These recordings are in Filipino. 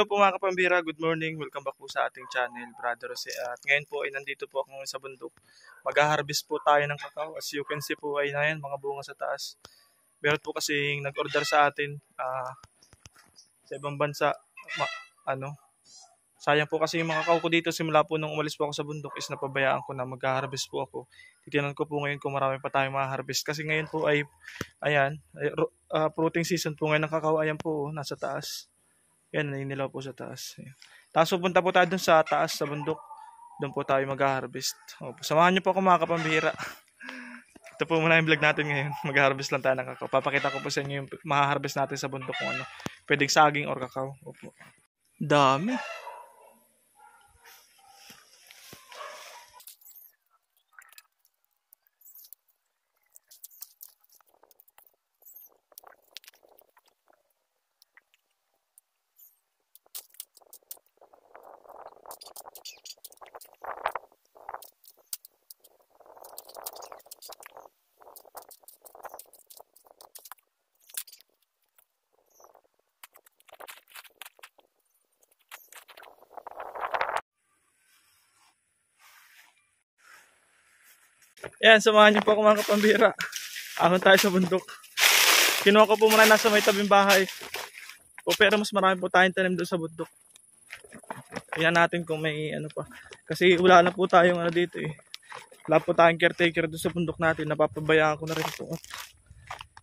hello po mga kapambira, good morning, welcome back po sa ating channel, Brother Jose. At ngayon po ay nandito po ako sa bundok. Mag-harvest po tayo ng kakao. As you can see po ay na yan, mga bunga sa taas. Meron po kasi nag-order sa atin sa ibang bansa. Sayang po kasi yung mga kakao ko dito simula po nung umalis po ako sa bundok is napabayaan ko na mag-harvest po ako. Titinan ko po ngayon kung marami pa tayong ma-harvest. Kasi ngayon po ay, ayan, fruiting season po ngayon ng kakao. Ayan po, nasa taas. Yan, naninilaw po sa taas. Ayan. Tapos pupunta po tayo dun sa taas, sa bundok. Doon po tayo mag-harvest. Samahan niyo po ako mga kapambihira. Ito po muna yung vlog natin ngayon. Mag-harvest lang tayo ng kakao. Papakita ko po sa inyo yung ma-harvest natin sa bundok kung ano. Pwedeng saging or kakao. Opo. Dami. Ayan, samahan niyo po ako mga kapambira. Ahon tayo sa bundok. Kinuha ko po muna nasa may tabing bahay. Pero mas marami po tayong tanim doon sa bundok. Ayan natin kung may ano pa. Kasi wala na po tayong ano dito eh. Wala po tayong caretaker doon sa bundok natin. Napapabayaan ko na rin po.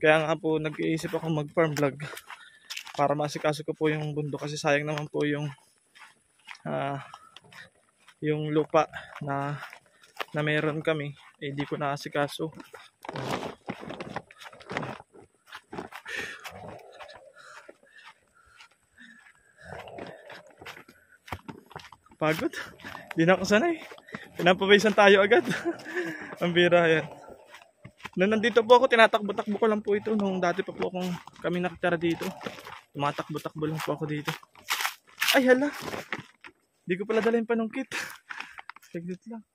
Kaya nga po nag-iisip ako mag-farm vlog. Para masikaso ko po yung bundok. Kasi sayang naman po yung lupa na meron kami. Eh di ko naasikaso. Pagod. Di na ako sanay. Pinapawisan tayo agad. Ang bira yan. Nung nandito po ako, tinatakbo-takbo ko lang po ito. Nung dati pa po kami nakitara dito. Tumatakbo-takbo lang po ako dito. Ay hala. Di ko pala dala yung panungkit. Saglit lang.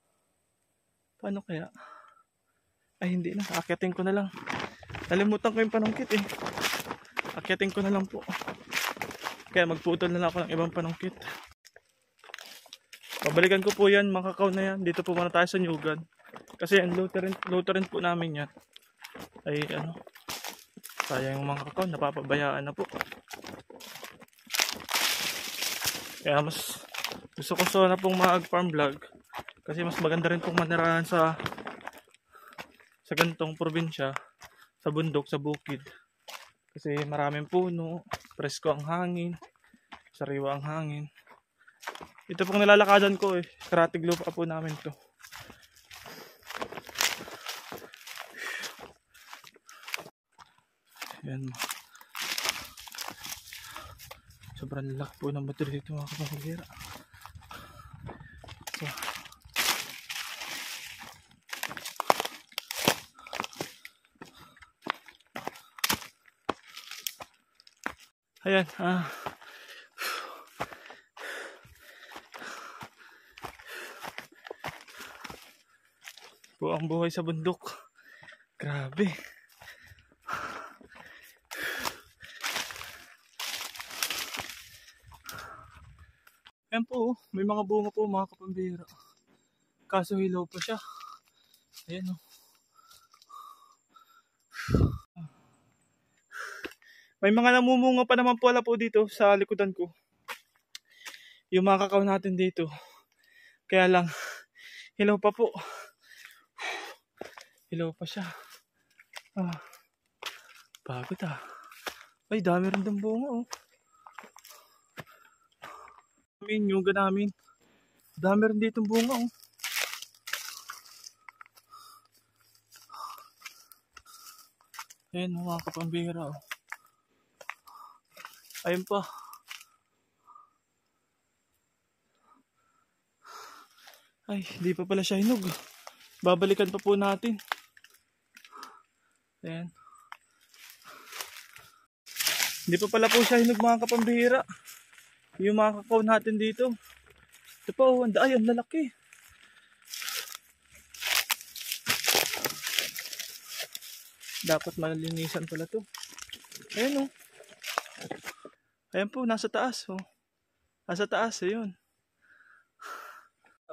Paano kaya? Ay hindi na. Akyatin ko na lang. Nalimutan ko yung panungkit eh. Akyatin ko na lang po. Kaya magputol na lang ako ng ibang panungkit. Babalikan ko po yan, mga kakao na yan. Dito po muna tayo sa Nyugan. Kasi yan, luto rin po namin yan. Ay ano, sayang yung mga kakao, napapabayaan na po. Kaya mas gusto ko sana pong mag-farm vlog. Kasi mas maganda rin pong manirahan sa gantong probinsya, sa bundok, sa bukid. Kasi maraming puno, presko ang hangin, sariwa ang hangin. Ito pong nilalakadan ko eh. Karatig lupa po namin to. Yan. Sobrang laki po ng bato dito mga kapambira. So, ayan. Po ang buhay sa bundok. Grabe. Ayan po, may mga bunga po mga kapambira. Kaso hilaw pa siya. Ayan o. May mga namumunga pa naman pala po dito sa likodan ko. Yung mga kakao natin dito. Kaya lang, hilaw pa po. Hilaw pa siya. Pagod ah. Ay, dami rin ng bunga oh. Yung namin. Dami rin dito bunga oh. Ayan mga kapambira oh. Ayun pa. Ay, hindi pa pala siya hinog. Babalikan pa po natin. Ayan. Hindi pa pala po siya hinog mga kapambira. Yung mga kakao natin dito. Ito pa oh, ay ang lalaki. Dapat malinisan pala to. Ayan oh. Ayan po, nasa taas oh. Sa taas, ayun.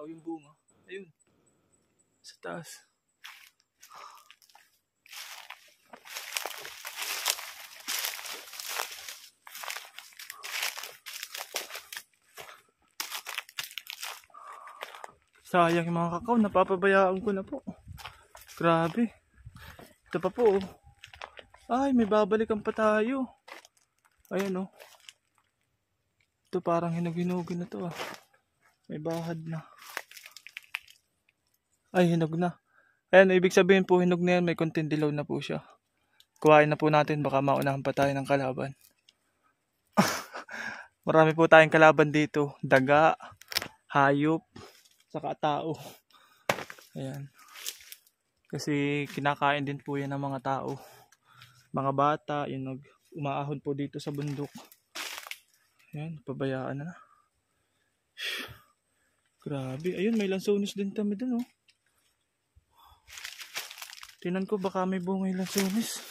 Yung bunga. Ayun. Sa taas. Sayang yung mga kakao, napapabayaan ko na po. Grabe. Ito pa po. Ay, may babalikan pa tayo. Ayan oh. Ito parang hinog-hinugin na to ah. May bahad na. Ay, hinog na. Ayan, ibig sabihin po hinog na yan, may konting dilaw na po siya. Kuhain na po natin, baka maunahan pa tayo ng kalaban. Marami po tayong kalaban dito. Daga, hayop, saka tao. Ayan. Kasi kinakain din po yan ng mga tao. Mga bata, yun umaahon po dito sa bundok. Ayan, pabayaan na. Grabe. Ayun, may lansones din kami dun oh. Tinan ko baka may bunga yung lansones.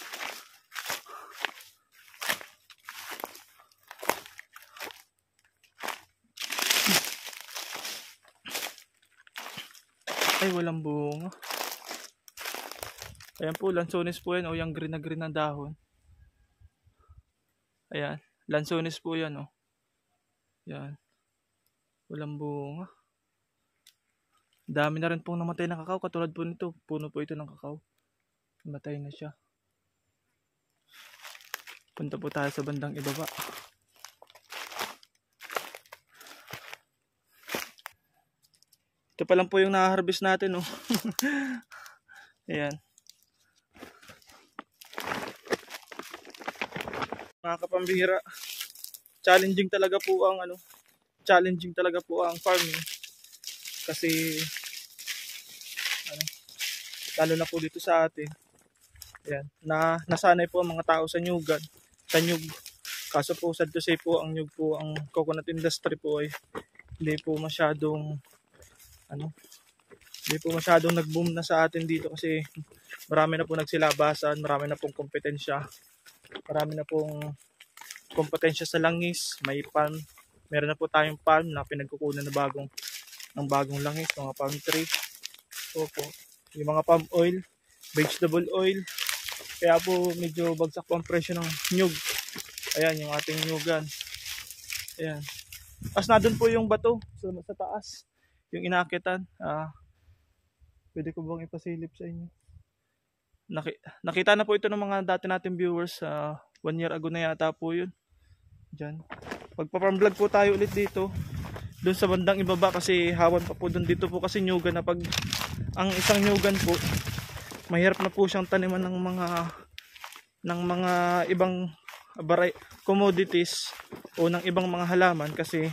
Ay, walang bunga. Ayan po, lansones po yan. O, yung green na dahon. Ayan, lansones po yan o. Ayan. Walang bunga. Dami na rin pong namatay na kakao. Katulad po nito. Puno po ito ng kakao. Namatay na siya. Punta po tayo sa bandang ibaba. Ito pa lang po yung na-harvest natin oh. Ayan. Mga kapambihira, challenging talaga po ang farming. Kasi lalo na po dito sa atin. Ayan, nasanay po ang mga tao sa nyugan, sa nyug. Kaso po sad to say po ang nyug po, ang coconut industry po ay hindi po masyadong nag-boom na sa atin dito kasi marami na po nagsilabasan, marami na pong kompetensya. Marami na pong kompetensya sa langis, may palm. Meron na po tayong palm na pinagkukunan ng bagong langis, mga palm tree. Opo. Yung mga palm oil, vegetable oil. Kaya po medyo bagsak po ang presyo ng nyug. Ayan yung ating nyugan. Ayan. As na doon po yung bato sa taas. Yung inaakitan. Pwede ko bang ipasilip sa inyo? Nakita na po ito ng mga dati nating viewers. 1 year ago na yata po yun. Diyan. Magpa-farm vlog po tayo ulit dito. Doon sa bandang ibaba kasi hawan pa po doon. Dito po kasi nyugan na pag ang isang nyugan po, mahirap na po siyang taniman ng mga ibang commodities o ng ibang mga halaman kasi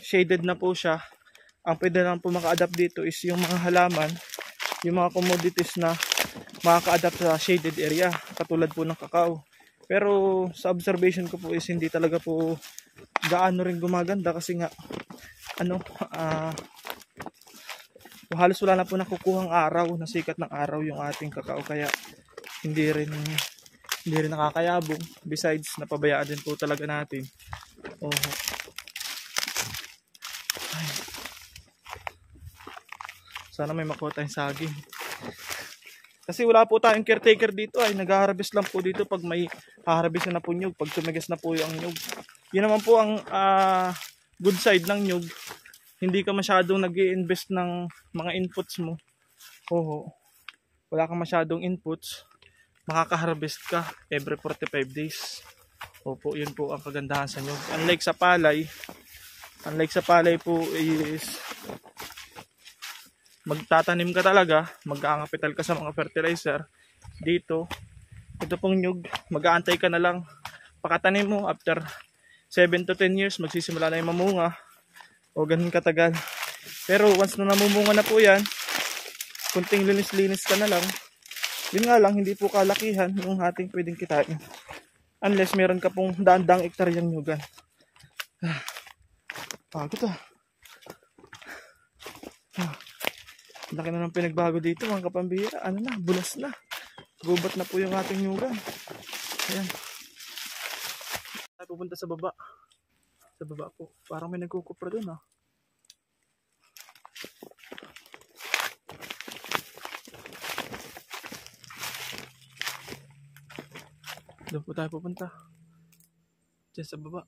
shaded na po siya. Ang pwede lang po maka-adapt dito is yung mga halaman, yung mga commodities na makaka-adapt sa shaded area, katulad po ng kakao. Pero sa observation ko po is hindi talaga po gaano rin gumaganda kasi nga halos wala na po nakukuhang araw, na sikat ng araw yung ating kakao, kaya hindi rin nakakayabong. Besides, napabayaan din po talaga natin. Sana may makuha tayong saging. Kasi wala po tayong caretaker dito ay nag-harvest lang po dito pag may harvest na po nyug, pag tumigas na po yung nyug. Yun naman po ang good side ng nyug. Hindi ka masyadong nag-i-invest ng mga inputs mo. Wala kang masyadong inputs. Makaka-harvest ka every 45 days. Opo, yun po ang kagandahan sa nyug. Unlike sa palay po is magtatanim ka talaga, mag-aangapital ka sa mga fertilizer. Dito, ito pong nyug, mag-aantay ka na lang. Pakatanim mo, after 7 to 10 years, magsisimula na yung mamunga. O ganun katagal. Pero once na namumunga na po yan, kunting linis-linis ka na lang. Yun nga lang, hindi po kalakihan yung ating pwedeng kitain. Unless meron ka pong daan-daang ektaryang nyugan. Pagod laki na ng pinagbago dito mga kapambira. Bulas na. Gubat na po yung ating nyugan. Ayan. Pupunta sa baba. Sa baba po. Parang may nagkukupra doon ah. Doon po tayo pupunta. Diyan sa baba.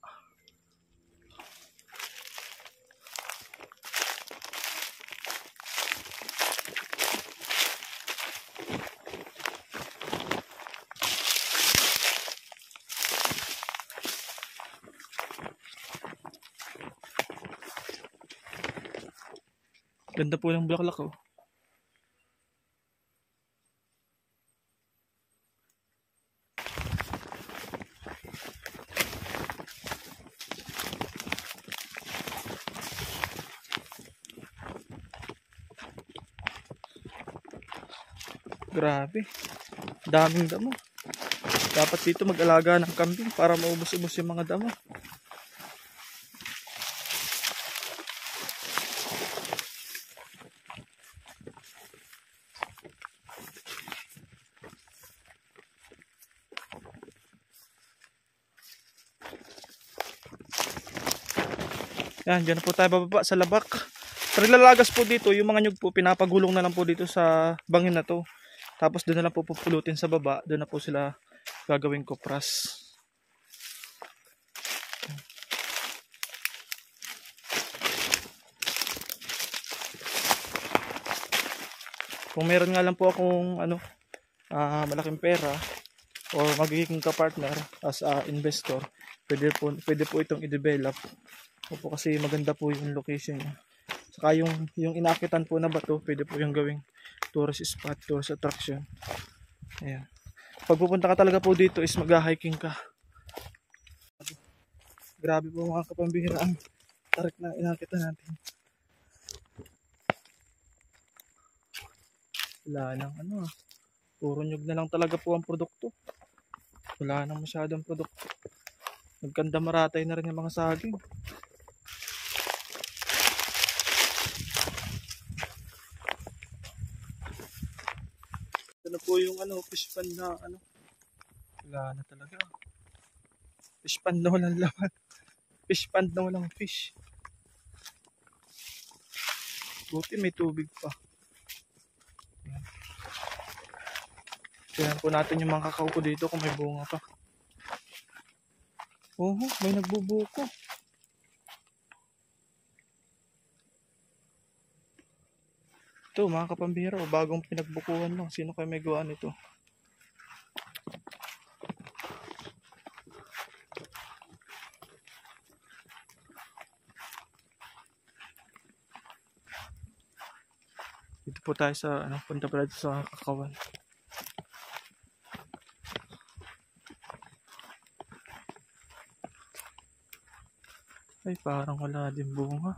Ganda po ng bulaklak oh. Grabe. Daming damo. Dapat dito mag-alaga ng kambing para maubos-ubos yung mga damo. Yan, dyan na po tayo bababa sa labak. Paglalagas po dito, yung mga nyug po, pinapagulong na lang po dito sa bangin na to. Tapos doon na lang po pupulutin sa baba. Doon na po sila gagawing kopras. Kung meron nga lang po akong malaking pera o magiging ka-partner as a investor, pwede po itong i-develop. Opo, kasi maganda po yung location niya. Saka yung inakitan po na bato, pwede po yung gawing tourist spot, tourist attraction. Ayan. Pag pupunta ka talaga po dito is mag-hiking ka. Grabe po mga kapambihira ang tarik na inakitan natin. Wala nang puro nyug na lang talaga po ang produkto. Wala nang masyadong produkto. Nagkanda maratay na rin yung mga saging. Ito na po yung fish pan na wala na talaga. Fish pan na walang laman. Fish pan na walang fish. Buti may tubig pa. Ayan. Tignan po natin yung mga kakao ko dito kung may bunga pa. Oo, may nagbubuko. Ito mga kapambihira, bagong pinagbukuhan lang. Sino kayo may gawa nito? Dito po tayo sa punta pala dito sa kakawan. Ay, parang wala din bunga.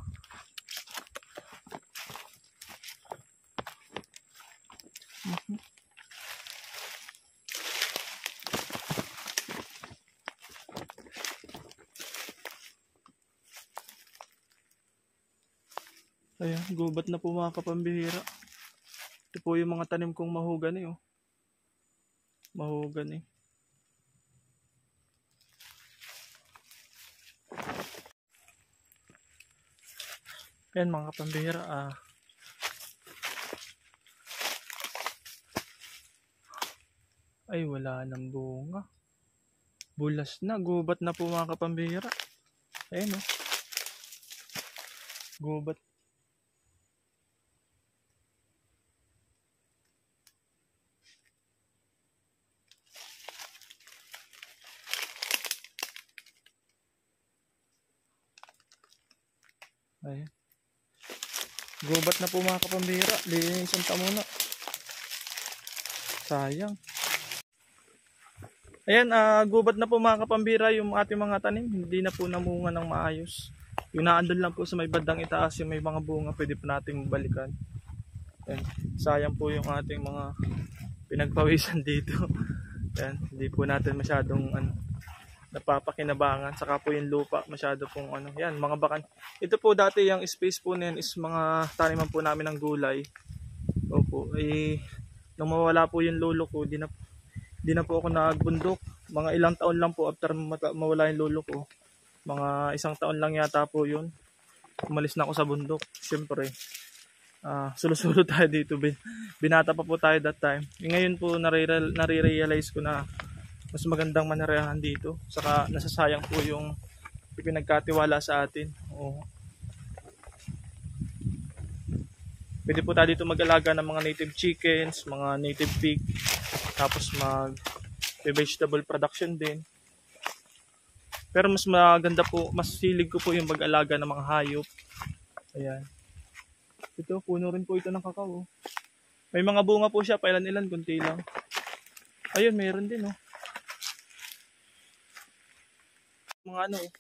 Ayan, gubat na po mga kapambihira. Ito po yung mga tanim kong mahogany oh. Mahogany. Ayan mga kapambihira ay wala nang bunga. Bulas na, gubat na po mga kapambihira. Ayan oh. Gubat. Ayan. Gubat na po mga kapambihira. Linisan ta muna. Sayang. Ayan, gubat na po mga kapambihira yung ating mga tanim. Hindi na po namunga ng maayos. Yung naandun lang po sa may bandang itaas yung may mga bunga, pwede po nating balikan. Ayan. Sayang po yung ating mga pinagpawisan dito. Ayan. Hindi po natin masyadong napapakinabangan. Saka po yung lupa masyado pong yan, mga bakan. Ito po dati yung space po niyan is mga taniman po namin ng gulay. Opo, nung mawala po yung lolo ko, di na po ako nagbundok. Mga ilang taon lang po after mawala yung lolo ko, Mga isang taon lang yata po yun. Umalis na ako sa bundok. Siyempre, sulo-sulo tayo dito. Binata pa po tayo that time. Ngayon po nare-realize ko na mas magandang manirahan dito. Saka nasasayang po yung pinagkatiwala sa atin. Oo. Pwede po tayo dito mag-alaga ng mga native chickens, mga native pig. Tapos vegetable production din. Pero mas maganda po, mas hilig ko po yung mag-alaga ng mga hayop. Ayan. Ito, puno rin po ito ng kakao. May mga bunga po siya, pailan-ilan, kunti lang. Ayun, mayroon din, oh. Mga ano, oh.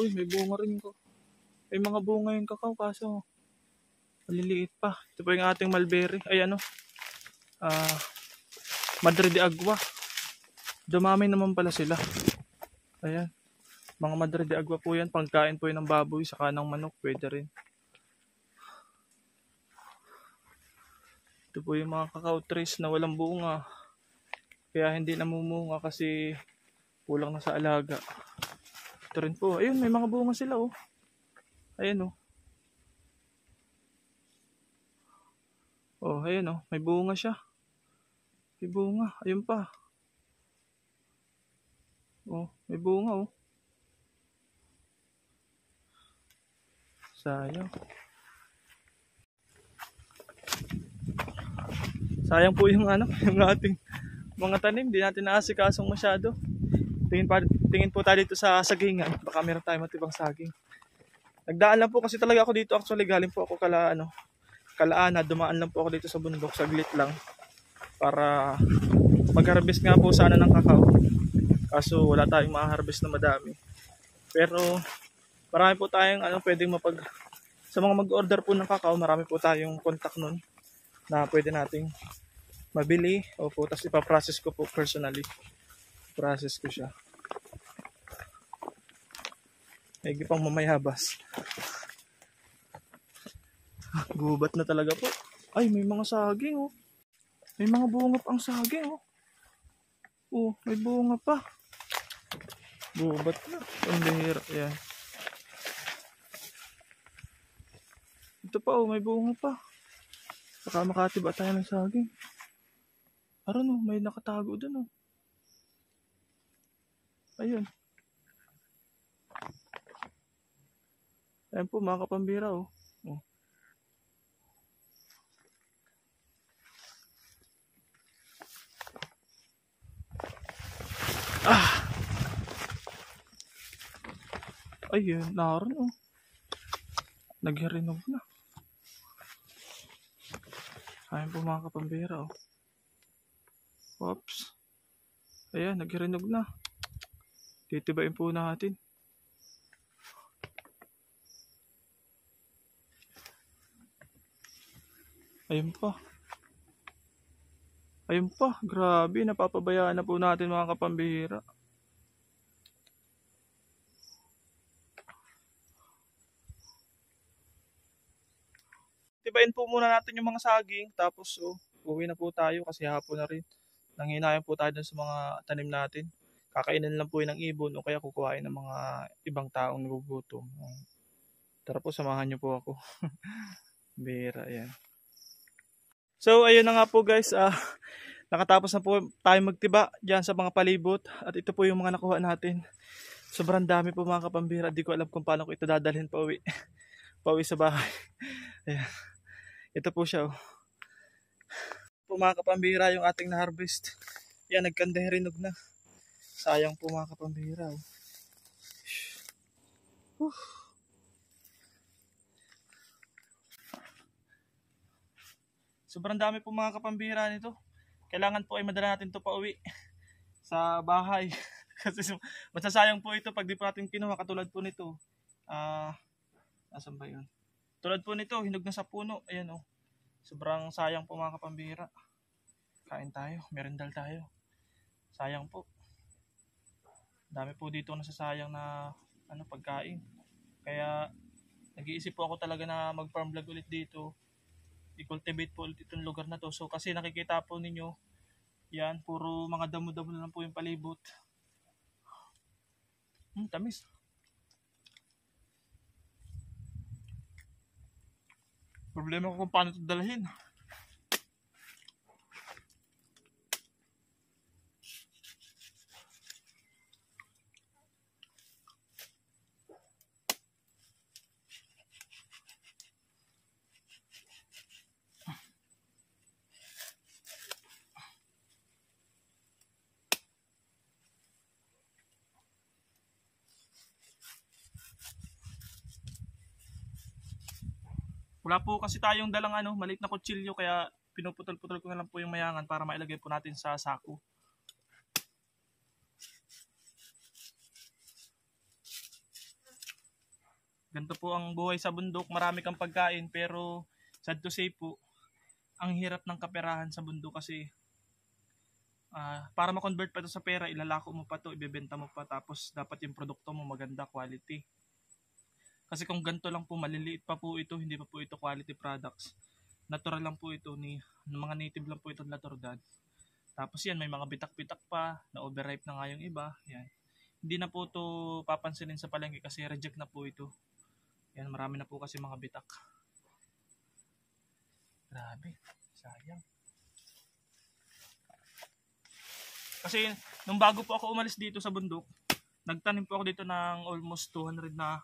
Uy, may bunga rin ko. May mga bunga yung kakao, kaso maliliit pa. Ito po yung ating mulberry. Ay, ano? Madre de Agua. Dumami naman pala sila. Ayan. Mga Madre de Agua po yan. Pangkain po yan ng baboy, saka ng manok. Pwede rin. Ito po yung mga cacao trees na walang bunga. Kaya hindi namumunga kasi kulang na sa alaga. Ito rin po. Ayun, may mga bunga sila, oh. Ayun, oh. Oh, ayun, oh. May bunga siya. May bunga. Ayun pa. Oh, may bunga, oh. Sayang. Sayang po yung ano, yung ating mga tanim. Hindi natin naasikasong masyado. Tingin po tayo dito sa sagingan. Baka meron tayong matibang saging. Nagdaan lang po kasi talaga ako dito. Actually, galing po ako Kalaana. Dumaan lang po ako dito sa bundok. Saglit lang. Para mag-harvest nga po sana ng kakao. Kaso wala tayong ma-harvest na madami. Pero marami po tayong pwedeng sa mga mag-order po ng kakao, marami po tayong contact nun na pwede nating mabili. Opo, tapos ipaprocess ko po personally. Process ko siya. Egi pang mamayabas. Gubat na talaga po. Ay, may mga saging, oh. May mga bunga pa ang saging, oh. Oh, may bunga pa. Gubat na. Ang bihira. Yan. Ito pa, oh, may bunga pa. Baka makatiba tayo ng saging. Aron, oh, may nakatago dun, oh. Ayun. Ayan po, mga kapambira, oh. Oh. Ayun, naroon, oh. Naghirinog na. Ayan po, mga kapambira, oh. Oops. Ayan, naghirinog na. Titibain po natin. Ayun pa. Ayun pa. Grabe, napapabayaan na po natin, mga kapambira. Tibain po muna natin yung mga saging. Tapos, uwi na po tayo kasi hapon na rin. Nanghinayang po tayo dun sa mga tanim natin. Kakainin lang po yun ng ibon o kaya kukuhain ng mga ibang taong nagugutom. Tara po, samahan niyo po ako. Bira, yan. So, ayun na nga po guys. Nakatapos na po tayo magtiba dyan sa mga palibot. At ito po yung mga nakuha natin. Sobrang dami po, mga kapambira. Di ko alam kung paano ko ito dadalhin pa uwi. Pauwi sa bahay. Ayan. Ito po siya, oh. Po, mga kapambira, yung ating na-harvest. Yan, nagkandeherinog na. Sayang po, mga kapambira, oh. Sobrang dami po, mga kapambira, nito. Kailangan po ay madala natin ito pa uwi sa bahay. Kasi masasayang po ito pag di po natin kinuha. Katulad po nito. Nasaan ba yun? Tulad po nito, hinog na sa puno. Ayan, oh. Sobrang sayang po, mga kapambira. Kain tayo, merendal tayo. Sayang po. Dami po dito nasasayang na pagkain. Kaya nag-iisip po ako talaga na mag-farm vlog ulit dito. I-cultivate po ulit itong lugar na to. So kasi nakikita po ninyo, yan, puro mga damo-damo na lang po yung palibot. Tamis. Problema ko kung paano ito dalhin. Wala po kasi tayong dalang maliit na kutsilyo, kaya pinuputol-putol ko na lang po yung mayangan para mailagay po natin sa sako. Ganito po ang buhay sa bundok, marami kang pagkain pero sad to say po, ang hirap ng kaperahan sa bundok kasi para ma-convert pa ito sa pera, ilalako mo pa to, ibebenta mo pa, tapos dapat yung produkto mo maganda quality. Kasi kung ganito lang po, maliliit pa po ito, hindi pa po ito quality products. Natural lang po ito, mga native lang po ito na Latordan. Tapos yan, may mga bitak-bitak pa, na overripe na nga yung iba. Yan. Hindi na po ito papansinin sa palengke kasi reject na po ito. Yan, marami na po kasi mga bitak. Grabe, sayang. Kasi nung bago po ako umalis dito sa bundok, nagtanim po ako dito ng almost 200 na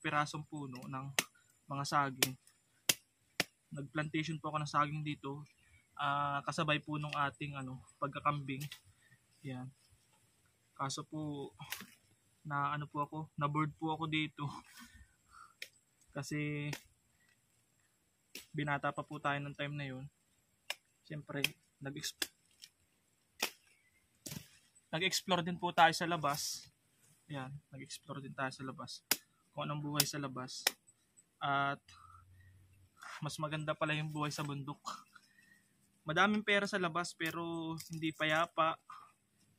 pirasong puno ng mga saging. Nagplantation po ako ng saging dito, kasabay po nung ating pagkakambing. Yan. Kaso po na bored po ako dito. Kasi binata pa po tayo ng time na yun. Siyempre, nag-explore din po tayo sa labas. Yan, nag-explore din tayo sa labas. Kung anong buhay sa labas. At mas maganda pala yung buhay sa bundok. Madaming pera sa labas pero hindi payapa.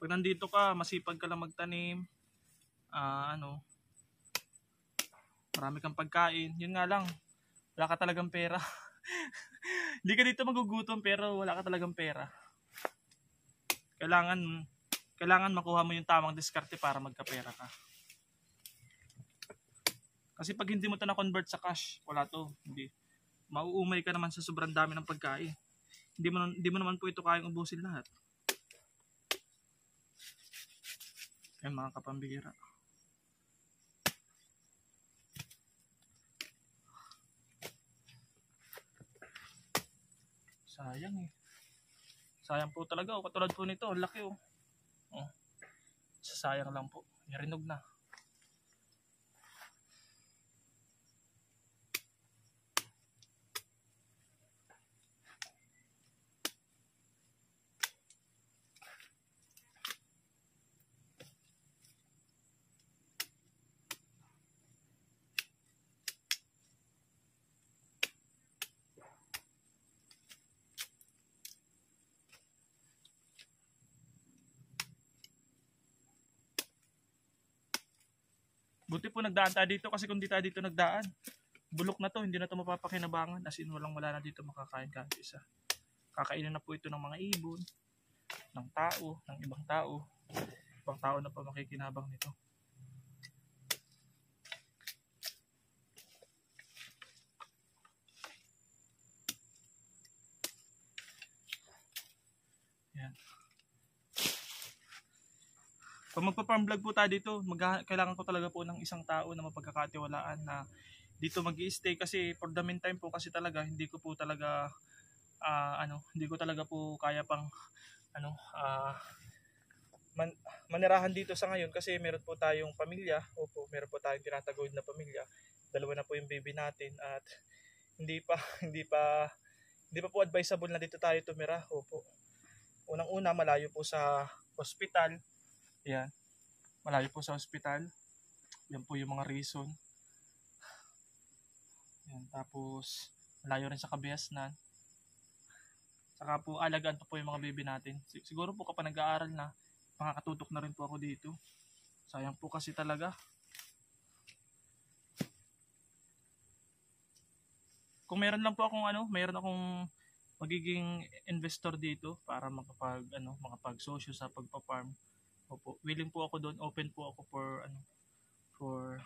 Pag nandito ka, masipag ka lang magtanim. Marami kang pagkain. Yun nga lang, wala ka talagang pera. Hindi ka dito magugutom pero wala ka talagang pera. Kailangan makuha mo yung tamang diskarte para magkapera ka. Kasi pag hindi mo ito na-convert sa cash, wala to. Hindi. Mauumay ka naman sa sobrang dami ng pagkain. Hindi mo naman po ito kayang ubusin lahat. Yan mga kapambihira. Sayang eh. Sayang po talaga. Katulad po nito, laki oh. Sayang lang po. Narinog na. Buti po nagdaan tayo dito kasi kung di tayo dito nagdaan, bulok na to, hindi na to mapapakinabangan. As in, wala na dito makakain kahit isa. Kakainin na po ito ng mga ibon, ng tao, ng ibang tao. Ibang tao na pa makikinabang nito. Yan. Pag magpa-farm vlog po tayo dito, kailangan ko talaga po ng isang tao na mapagkakatiwalaan na dito mag-i-stay kasi for the meantime po kasi talaga hindi ko talaga po kaya pang manirahan dito sa ngayon kasi meron po tayong pamilya. Opo, meron po tayong tinataguyod na pamilya. Dalawa na po yung baby natin at hindi pa po advisable na dito tayo tumira. Opo. Unang-una, malayo po sa hospital. Yan. Malayo po sa hospital. Yan po yung mga reason. Yan. Tapos, malayo rin sa kabiasnan. Saka po, alagaan po yung mga baby natin. Siguro po kapag nag-aaral na, makakatutok na rin po ako dito. Sayang po kasi talaga. Kung meron lang po akong meron akong magiging investor dito para makapag-sosyo sa pagpa-farm. Opo, willing po ako doon, open po ako for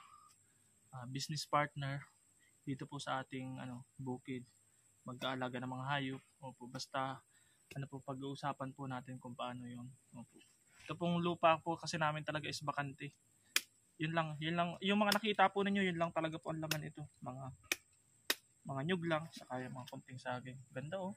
business partner. dito po sa ating bukid, mag-aalaga ng mga hayop. Opo, basta pag-uusapan po natin kung paano 'yon. Opo. Ito pong lupa po kasi namin talaga is bakante. Yun lang yung mga nakita po ninyo, yun lang talaga po ang laman ito. Mga nyug lang, saka yung mga konting saging. Ganda oh.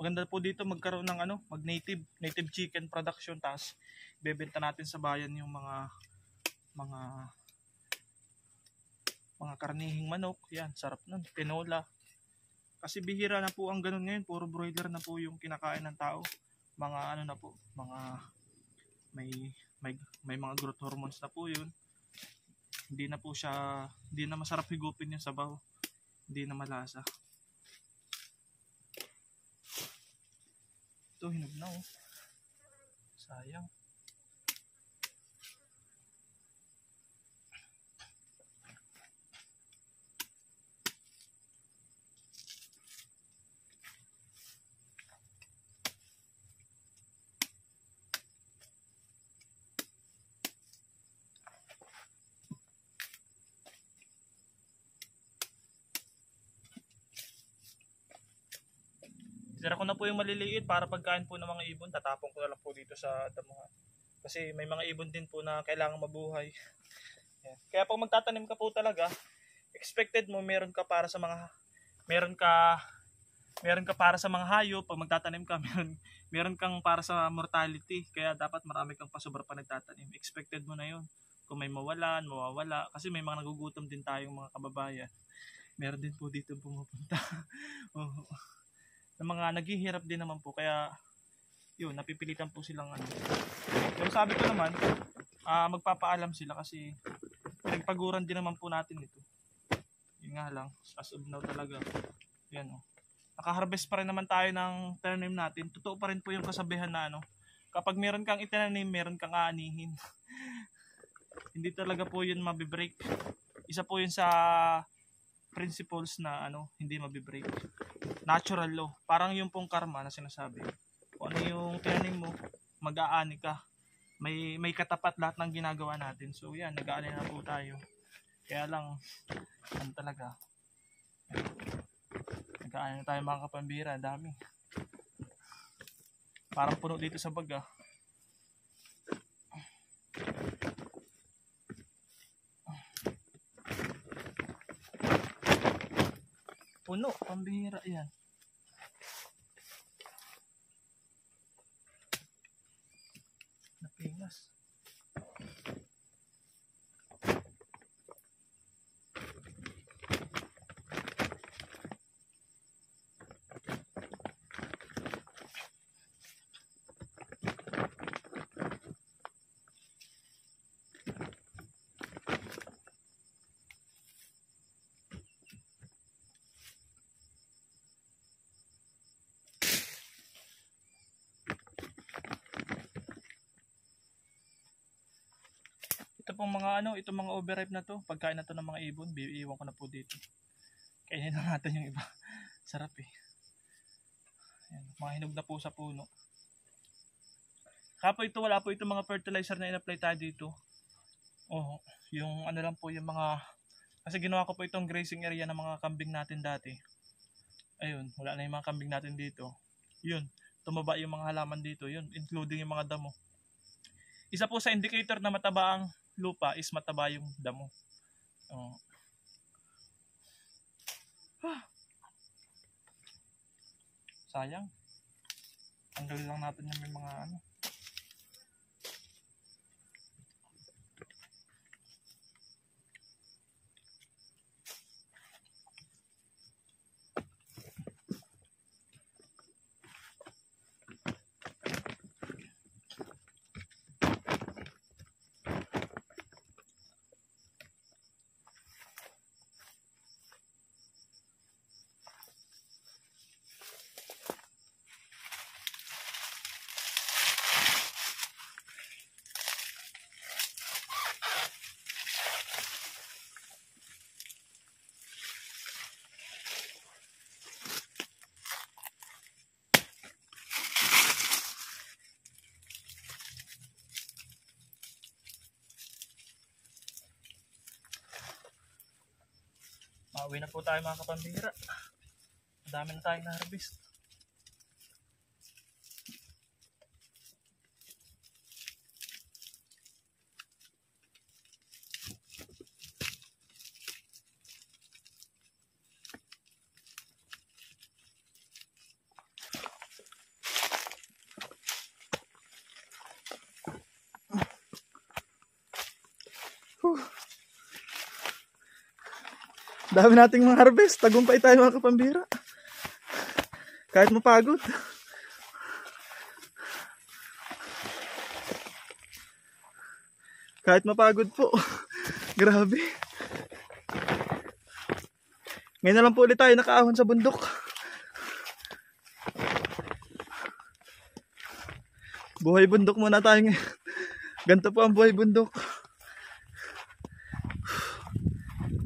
Maganda po dito magkaroon ng mag-native chicken production, tapos bebenta natin sa bayan yung mga karnihing manok. Yan, sarap nun. Tinola. Kasi bihira na po ang ganun ngayon, puro broiler na po yung kinakain ng tao. Mga na po, may mga growth hormones na po yun. Hindi na masarap higupin yung sabaw. Hindi na malasa. Ito, hinog na oh. Sayang. Tira ko na po yung maliliit para pagkain po ng mga ibon. Tatapon ko na lang po dito sa damuhan. Kasi may mga ibon din po na kailangan mabuhay. Yan. Kaya pag magtatanim ka po talaga, expected mo meron ka para sa mga hayop. Pag magtatanim ka, meron kang para sa mortality. Kaya dapat marami kang pasobra pa nagtatanim. Expected mo na yun. Kung may mawawala. Kasi may mga nagugutom din tayong mga kababayan. Meron din po dito pumupunta. Oh. Ng mga naghihirap din naman po, kaya yun, napipilitan po silang Pero sabi ko naman, magpapaalam sila kasi pinagpaguran din naman po natin ito. Yun nga lang, as of now talaga, yan o. Nakaharvest pa rin naman tayo ng tinanim natin. Totoo pa rin po yung kasabihan na kapag meron kang itinanim, meron kang aanihin. Hindi talaga po yun mabibreak. Isa po yun sa principles na hindi mabibreak. Natural law. Parang yung pong karma na sinasabi. Kung ano yung tinanim mo, mag-aani ka. May katapat lahat ng ginagawa natin. So yan, nag-aani na po tayo. Kaya lang, talaga. Nag-aani na tayo mga kapambira. Dami. Parang puno dito sa baga. Puno, pambihira yan. Napingas. Ito pong itong mga overripe na to, pagkain na to ng mga ibon, iiwan ko na po dito. Kainin na natin yung iba. Sarap eh. Ayan, mga hinog na po sa puno. Kapo ito, wala po itong mga fertilizer na in-apply tayo dito. Oh, yung lang po yung mga, kasi ginawa ko po itong grazing area ng mga kambing natin dati. Ayun, wala na yung mga kambing natin dito. Yun, tumaba yung mga halaman dito, yun, including yung mga damo. Isa po sa indicator na mataba ang lupa is mataba yung damo. Sayang. Tanggalin lang natin yung may mga Makauwi na po tayo mga kapambira. Ang dami na tayong na-harvest. Dami nating mga harvest. Tagumpay tayo mga kapambira. Kahit mapagod. Kahit mapagod po. Grabe. Ngayon na lang po ulit tayo nakaahon sa bundok. Buhay bundok muna tayo ngayon. Ganito po ang buhay bundok.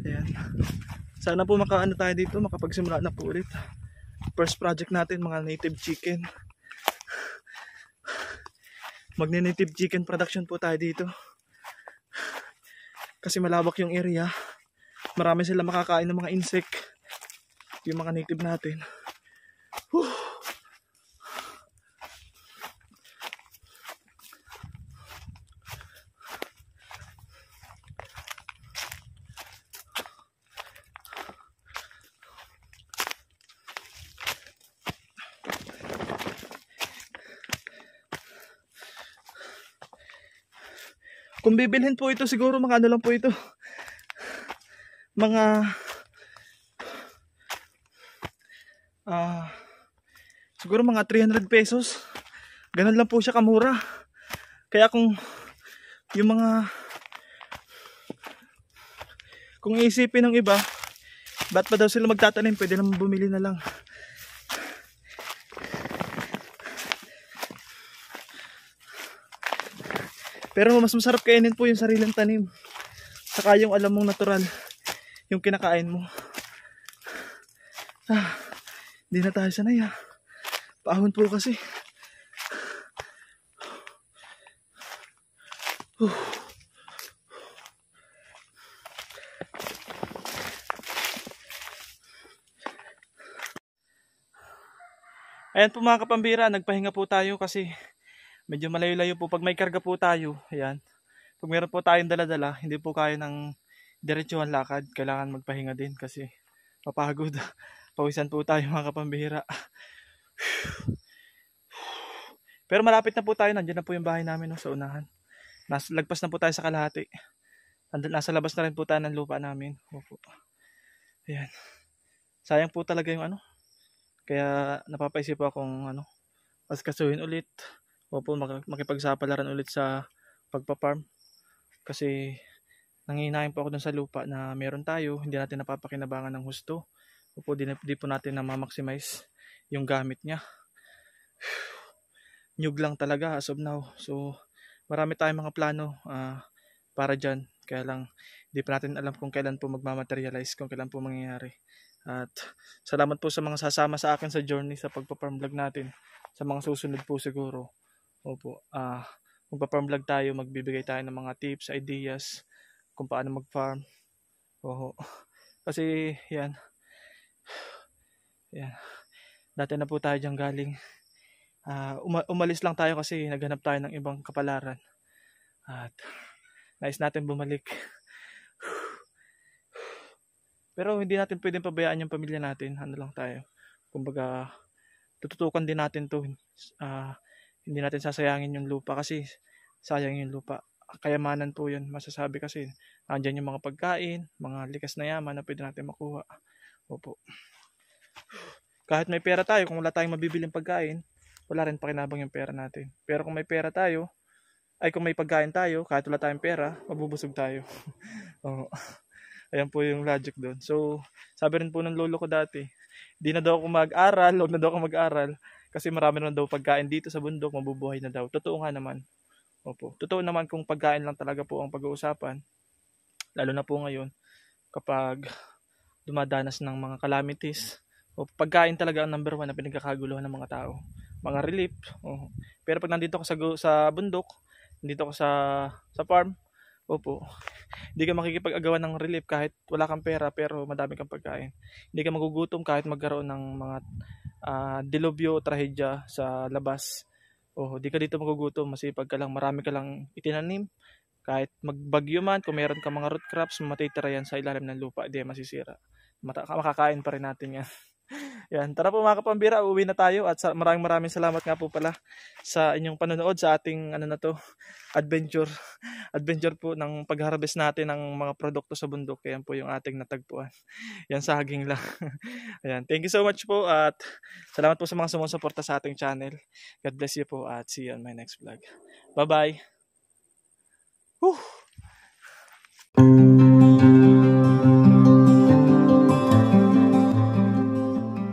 Ayan. Sana po makaano tayo dito, makapagsimula na po ulit. First project natin, mga native chicken. Magne-native chicken production po tayo dito. Kasi malawak yung area. Marami sila makakain ng mga insect. Yung mga native natin. Whew. Kung bibilhin po ito, siguro mga ano lang po ito. Mga siguro mga 300 pesos. Ganun lang po siya kamura. Kaya kung yung mga kung iisipin ng iba, ba't pa daw sila magtatanim, pwede naman bumili na lang. Pero mas masarap kainin po yung sariling tanim. Saka yung alam mong natural, yung kinakain mo. Hindi na tayo sanay ha. Paahon po kasi. Ayan po mga kapambira, nagpahinga po tayo kasi medyo malayo-layo po. Pag may karga po tayo, ayan. Pag meron po tayong dala-dala, hindi po kaya ng diretsuhan lakad. Kailangan magpahinga din kasi mapagod. Pawisan po tayo mga kapambira. Pero malapit na po tayo. Nandiyan na po yung bahay namin no, sa unahan. Lagpas na po tayo sa kalahati. Nasa labas na rin po tayo ng lupa namin. Opo. Ayan. Sayang po talaga yung ano. Kaya napapaisip ako kung ano, askasuhin ulit. Opo, makipagsapalaran ulit sa pagpa-farm. Kasi nangihinayin po ako dun sa lupa na meron tayo. Hindi natin napapakinabangan ng husto. Opo, di po natin na ma-maximize yung gamit niya. Nyug lang talaga as of now. So, marami tayong mga plano para dyan. Kaya lang, di pa natin alam kung kailan po magmamaterialize, kung kailan po mangyayari. At salamat po sa mga sasama sa akin sa journey sa pagpa-farm vlog natin. Sa mga susunod po siguro. Opo, magpa-farm vlog tayo, magbibigay tayo ng mga tips, ideas kung paano mag-farm. Oho. Kasi yan. Yan. Dati na po tayo diyan galing. Umalis lang tayo kasi naghanap tayo ng ibang kapalaran. At nais natin bumalik. Pero hindi natin pwedeng pabayaan yung pamilya natin. Ano lang tayo. Kumbaga, tututukan din natin to. Hindi natin sasayangin yung lupa kasi sayang yung lupa. Kayamanan po yun. Masasabi kasi andyan yung mga pagkain, mga likas na yaman na pwede natin makuha. Opo. Kahit may pera tayo, kung wala tayong mabibiling pagkain, wala rin pakinabang yung pera natin. Pero kung may pera tayo, kung may pagkain tayo, kahit wala tayong pera, mabubusog tayo. Oo. Ayan po yung logic doon. So, sabi rin po ng lolo ko dati, di na daw ako mag-aral, huwag na daw ako mag-aral, kasi marami na daw pagkain dito sa bundok, mabubuhay na daw. Totoo nga naman. Opo. Totoo naman kung pagkain lang talaga po ang pag-uusapan, lalo na po ngayon, kapag dumadanas ng mga calamities, pagkain talaga ang number 1 na pinagkakaguluhan ng mga tao. Mga relief. Pero pag nandito ako sa bundok, nandito ako sa farm, opo, Hindi ka makikipag-agawan ng relief kahit wala kang pera pero madami kang pagkain. Hindi ka magugutom kahit magkaroon ng mga dilubyo o trahedya sa labas. O di ka dito magugutom, masipag ka lang, marami ka lang itinanim. Kahit magbagyo man, kung meron ka mga root crops, matitira yan sa ilalim ng lupa, di yan masisira. Makakain pa rin natin yan. Yan, tara po mga kapambira, uuwi na tayo at maraming salamat nga po pala sa inyong panonood sa ating ano na to, adventure. Adventure po ng pag-harvest natin ng mga produkto sa bundok. Yan po yung ating natagpuan. Yan, saging lang. Ayan, thank you so much po at salamat po sa mga sumusuporta sa ating channel. God bless you po at see you on my next vlog. Bye-bye. Whew.